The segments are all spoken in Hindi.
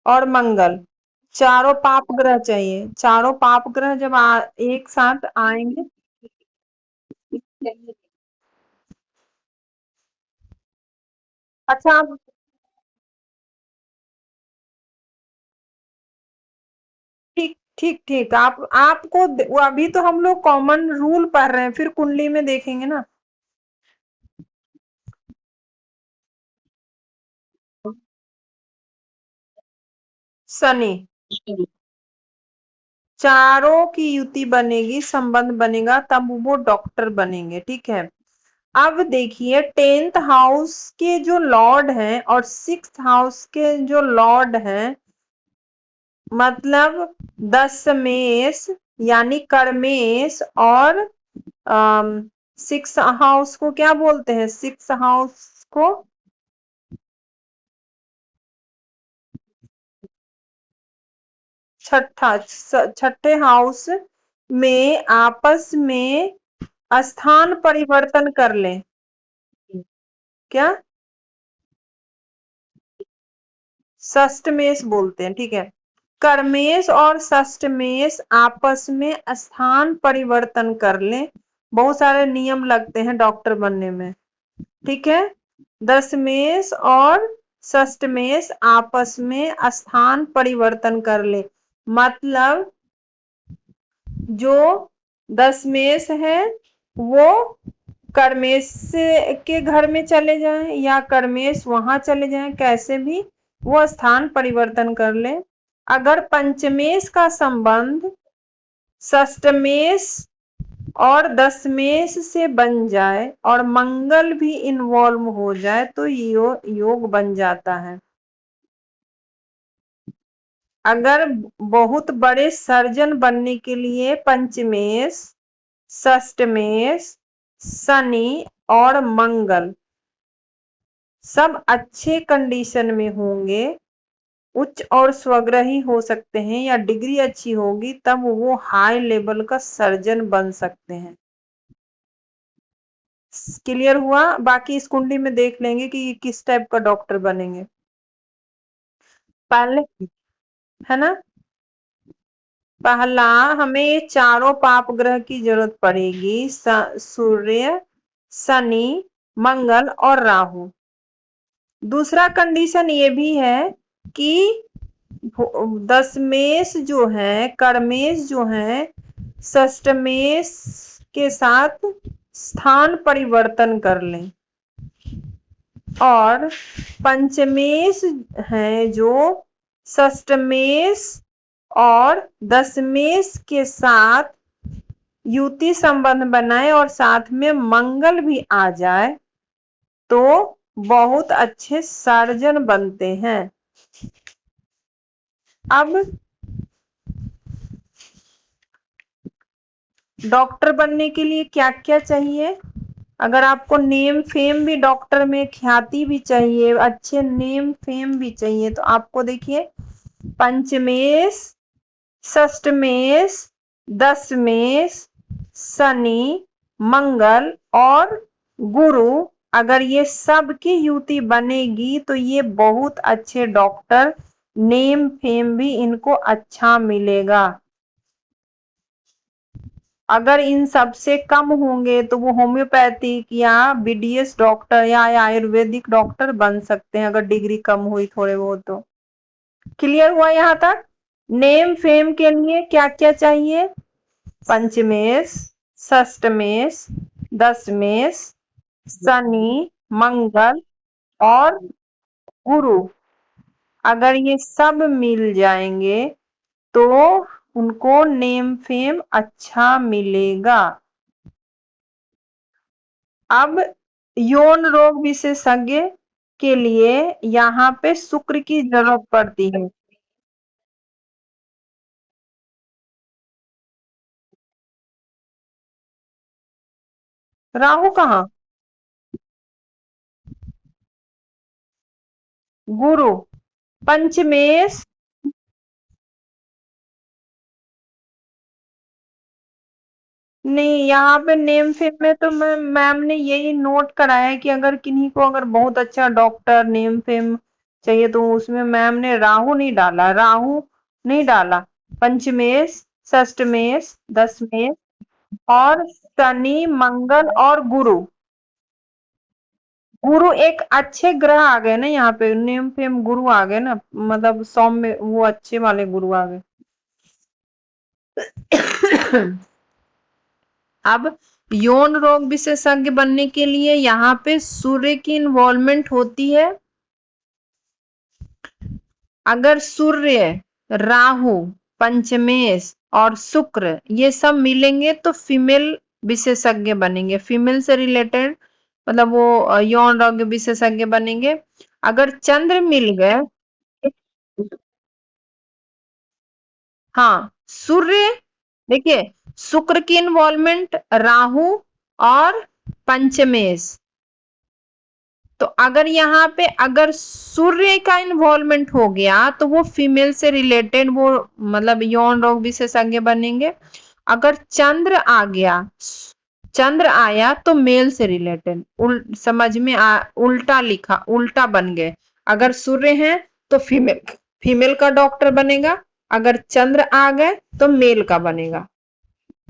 और मंगल, चारों पाप ग्रह चाहिए। चारों पाप ग्रह जब एक साथ आएंगे। अच्छा आप, ठीक ठीक ठीक, आपको वो अभी तो हम लोग कॉमन रूल पढ़ रहे हैं, फिर कुंडली में देखेंगे ना। शनि, चारों की युति बनेगी, संबंध बनेगा, तब वो डॉक्टर बनेंगे, ठीक है। अब देखिए 10th हाउस के जो लॉर्ड हैं और 6th हाउस के जो लॉर्ड हैं, मतलब दशमेश यानी कर्मेश, और 6th हाउस को क्या बोलते हैं? 6th हाउस को छठे हाउस में आपस में स्थान परिवर्तन कर लें। क्या? षष्टमेश बोलते हैं, ठीक है। कर्मेश और षष्टमेश आपस में स्थान परिवर्तन कर लें। बहुत सारे नियम लगते हैं डॉक्टर बनने में, ठीक है। दशमेश और षष्टमेश आपस में स्थान परिवर्तन कर ले, मतलब जो दशमेश है वो कर्मेश के घर में चले जाएं, या कर्मेश वहां चले जाएं, कैसे भी वो स्थान परिवर्तन कर ले। अगर पंचमेश का संबंध षष्टमेश और दशमेश से बन जाए और मंगल भी इन्वॉल्व हो जाए तो योग बन जाता है। अगर बहुत बड़े सर्जन बनने के लिए पंचमेश, षष्टमेश, शनि और मंगल सब अच्छे कंडीशन में होंगे, उच्च और स्वग्रही हो सकते हैं, या डिग्री अच्छी होगी, तब वो हाई लेवल का सर्जन बन सकते हैं। क्लियर हुआ? बाकी इस कुंडली में देख लेंगे कि किस टाइप का डॉक्टर बनेंगे पहले, है ना। पहला, हमें ये चारों पाप ग्रह की जरूरत पड़ेगी, सूर्य, शनि, मंगल और राहु। दूसरा कंडीशन ये भी है कि दशमेश जो है, कर्मेश जो है, षष्टमेश के साथ स्थान परिवर्तन कर लें, और पंचमेश है जो षष्टमेश और दशमेश के साथ युति संबंध बनाए और साथ में मंगल भी आ जाए तो बहुत अच्छे सर्जन बनते हैं। अब डॉक्टर बनने के लिए क्या क्या चाहिए? अगर आपको नेम फेम भी, डॉक्टर में ख्याति भी चाहिए, अच्छे नेम फेम भी चाहिए, तो आपको देखिए पंचमेश, षष्टमेश, दशमेश, शनि, मंगल और गुरु, अगर ये सब की युति बनेगी तो ये बहुत अच्छे डॉक्टर, नेम फेम भी इनको अच्छा मिलेगा। अगर इन सबसे कम होंगे तो वो होम्योपैथिक या बीडीएस डॉक्टर या आयुर्वेदिक डॉक्टर बन सकते हैं, अगर डिग्री कम हुई थोड़े बहुत तो। क्लियर हुआ यहाँ तक? नेम फेम के लिए क्या क्या चाहिए? पंचमेश, षष्टमेश, दशमेश, शनि, मंगल और गुरु, अगर ये सब मिल जाएंगे तो उनको नेम फेम अच्छा मिलेगा। अब यौन रोग विशेषज्ञ के लिए यहाँ पे शुक्र की जरूरत पड़ती है। राहु कहाँ? गुरु, पंचमेश। नहीं, यहाँ पे नेम फेम में तो मैम ने यही नोट कराया है कि अगर किन्हीं को, अगर बहुत अच्छा डॉक्टर नेम फेम चाहिए तो उसमें मैम ने राहु नहीं डाला, राहु नहीं डाला। पंचमेश, षष्टमेश, दशमेश और शनि, मंगल और गुरु। गुरु एक अच्छे ग्रह आ गए ना यहाँ पे, नेम फेम गुरु आ गए ना, मतलब सौम्य, वो अच्छे वाले गुरु आ गए। अब यौन रोग विशेषज्ञ बनने के लिए यहाँ पे सूर्य की इन्वॉल्वमेंट होती है। अगर सूर्य, राहु, पंचमेश और शुक्र ये सब मिलेंगे तो फीमेल विशेषज्ञ बनेंगे, फीमेल से रिलेटेड, मतलब वो यौन रोग विशेषज्ञ बनेंगे। अगर चंद्र मिल गए, हाँ सूर्य, देखिए शुक्र की इन्वॉल्वमेंट, राहु और पंचमेश, तो अगर यहाँ पे अगर सूर्य का इन्वॉल्वमेंट हो गया तो वो फीमेल से रिलेटेड, वो मतलब यौन रोग विशेषज्ञ बनेंगे। अगर चंद्र आ गया, चंद्र आया तो मेल से रिलेटेड, समझ में उल्टा लिखा, उल्टा बन गए। अगर सूर्य है तो फीमेल, फीमेल का डॉक्टर बनेगा, अगर चंद्र आ गए तो मेल का बनेगा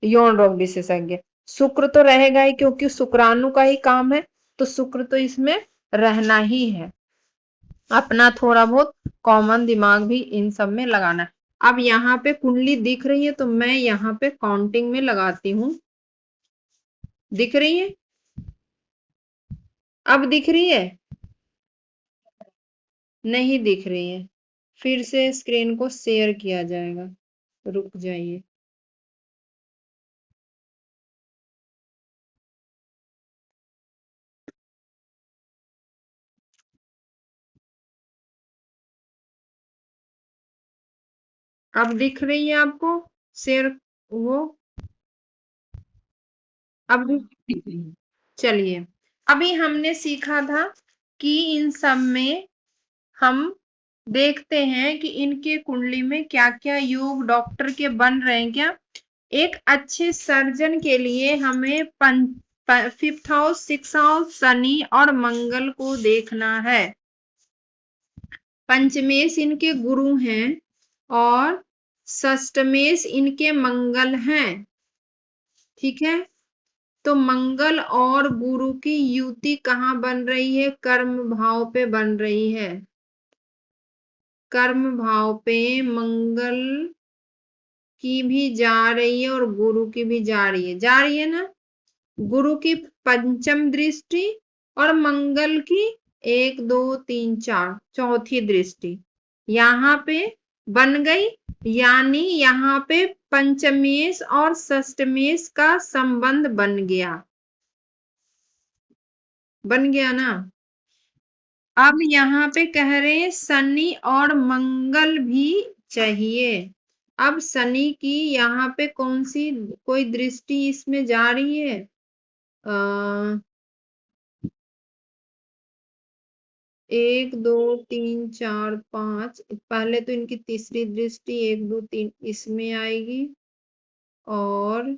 यौन रोग विशेषज्ञ। शुक्र तो रहेगा ही क्योंकि शुक्राणु का ही काम है, तो शुक्र तो इसमें रहना ही है। अपना थोड़ा बहुत कॉमन दिमाग भी इन सब में लगाना है। अब यहाँ पे कुंडली दिख रही है तो मैं यहाँ पे काउंटिंग में लगाती हूँ। दिख रही है? अब दिख रही है? नहीं दिख रही है, फिर से स्क्रीन को शेयर किया जाएगा, रुक जाइए। अब दिख रही है आपको शेयर वो? अब दिख रही है। चलिए, अभी हमने सीखा था कि इन सब में हम देखते हैं कि इनके कुंडली में क्या क्या योग डॉक्टर के बन रहे हैं क्या। एक अच्छे सर्जन के लिए हमें fifth house, six house, Shani और मंगल को देखना है। पंचमेश इनके गुरु हैं और षष्टमेश इनके मंगल हैं, ठीक है। तो मंगल और गुरु की युति कहाँ बन रही है? कर्म भाव पे बन रही है। कर्म भाव पे मंगल की भी जा रही है और गुरु की भी जा रही है ना। गुरु की पंचम दृष्टि और मंगल की 1 2 3 4 चौथी दृष्टि यहाँ पे बन गई, यानी यहाँ पे पंचमेश और षष्टमेश का संबंध बन गया, बन गया ना। अब यहाँ पे कह रहे हैं शनि और मंगल भी चाहिए। अब शनि की यहाँ पे कौन सी कोई दृष्टि इसमें जा रही है? 1 2 3 4 5, पहले तो इनकी तीसरी दृष्टि 1 2 3 इसमें आएगी और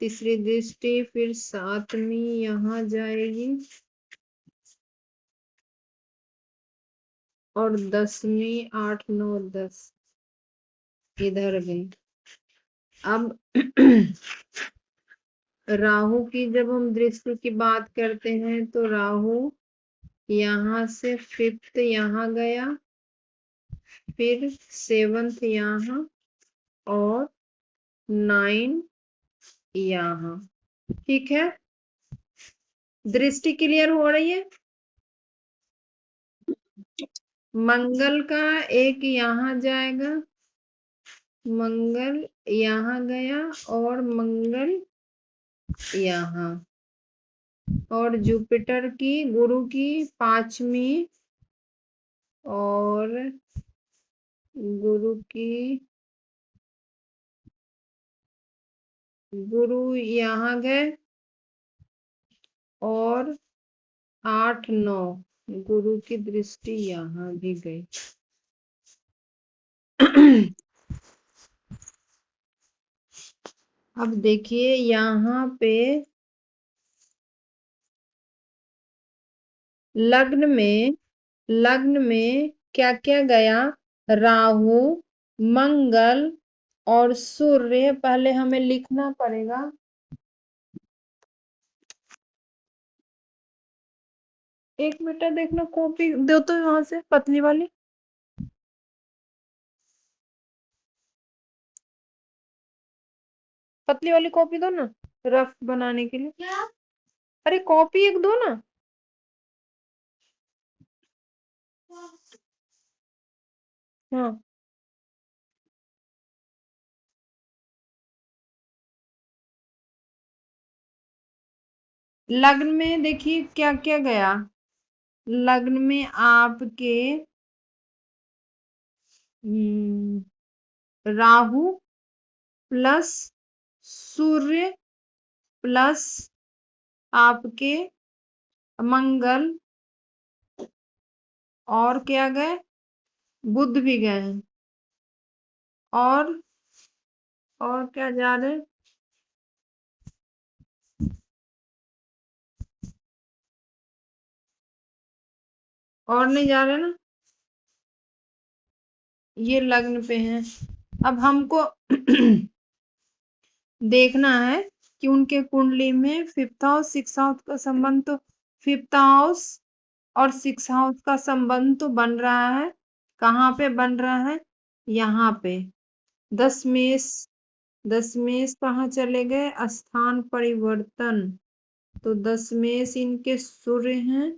तीसरी दृष्टि फिर 7वीं यहाँ जाएगी और 10वीं 8 9 10 इधर गई। अब राहु की जब हम दृष्टि की बात करते हैं तो राहु यहाँ से 5th यहाँ गया, फिर 7th यहाँ और 9 यहाँ, ठीक है। दृष्टि क्लियर हो रही है? मंगल का एक यहाँ जाएगा, मंगल यहाँ गया और मंगल यहाँ, और जुपिटर की गुरु की 5वीं और गुरु यहाँ गए और 8 9 गुरु की दृष्टि यहाँ भी गई। अब देखिए यहाँ पे लग्न में लग्न में क्या क्या गया? राहु, मंगल और सूर्य। पहले हमें लिखना पड़ेगा। एक मिनट देखना, कॉपी दो तो वहां से पतली वाली। पतली वाली कॉपी दो ना, रफ बनाने के लिए। क्या? अरे कॉपी एक दो ना। हाँ, लग्न में देखिए क्या क्या गया। लग्न में आपके राहु प्लस सूर्य प्लस आपके मंगल, और क्या गए? बुध भी गए हैं। और क्या जा रहे? और नहीं जा रहे ना? ये लग्न पे हैं। अब हमको देखना है कि उनके कुंडली में फिफ्थ हाउस सिक्स हाउस का संबंध, तो फिफ्थ हाउस और सिक्स हाउस का संबंध तो बन रहा है। कहाँ पे बन रहा है? यहाँ पे। दशमेश। दशमेश कहाँ चले गए? स्थान परिवर्तन। तो दशमेश इनके सूर्य हैं,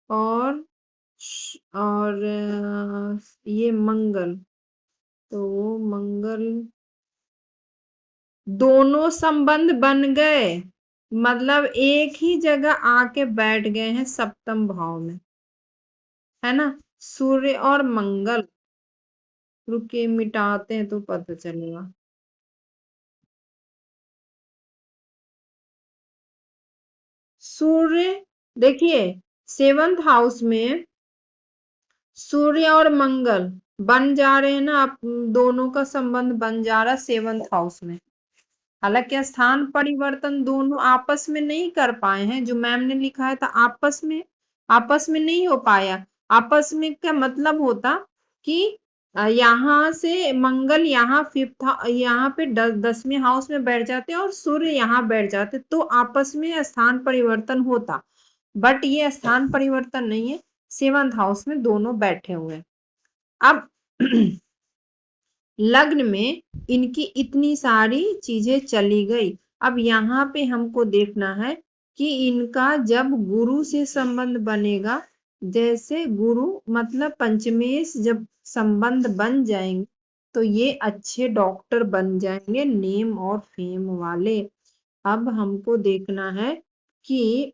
और ये मंगल। तो मंगल, दोनों संबंध बन गए, मतलब एक ही जगह आके बैठ गए हैं सप्तम भाव में, है ना? सूर्य और मंगल। रुके मिटाते हैं तो पता चलेगा। सूर्य, देखिए सेवंथ हाउस में सूर्य और मंगल बन जा रहे हैं ना, आप दोनों का संबंध बन जा रहा है सेवंथ हाउस में। हालांकि स्थान परिवर्तन दोनों आपस में नहीं कर पाए हैं, जो मैम ने लिखा है था आपस में नहीं हो पाया। आपस में क्या मतलब होता कि यहाँ से मंगल यहाँ फिफ्थ, यहाँ पे 10वें हाउस में बैठ जाते और सूर्य यहाँ बैठ जाते, तो आपस में स्थान परिवर्तन होता। बट ये स्थान परिवर्तन नहीं है, सेवंथ हाउस में दोनों बैठे हुए हैं। अब लग्न में इनकी इतनी सारी चीजें चली गई। अब यहाँ पे हमको देखना है कि इनका जब गुरु से संबंध बनेगा, जैसे गुरु मतलब पंचमेश जब संबंध बन जाएंगे, तो ये अच्छे डॉक्टर बन जाएंगे, नेम और फेम वाले। अब हमको देखना है कि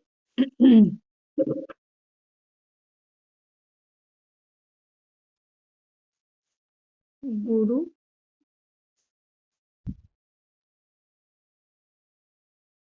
गुरु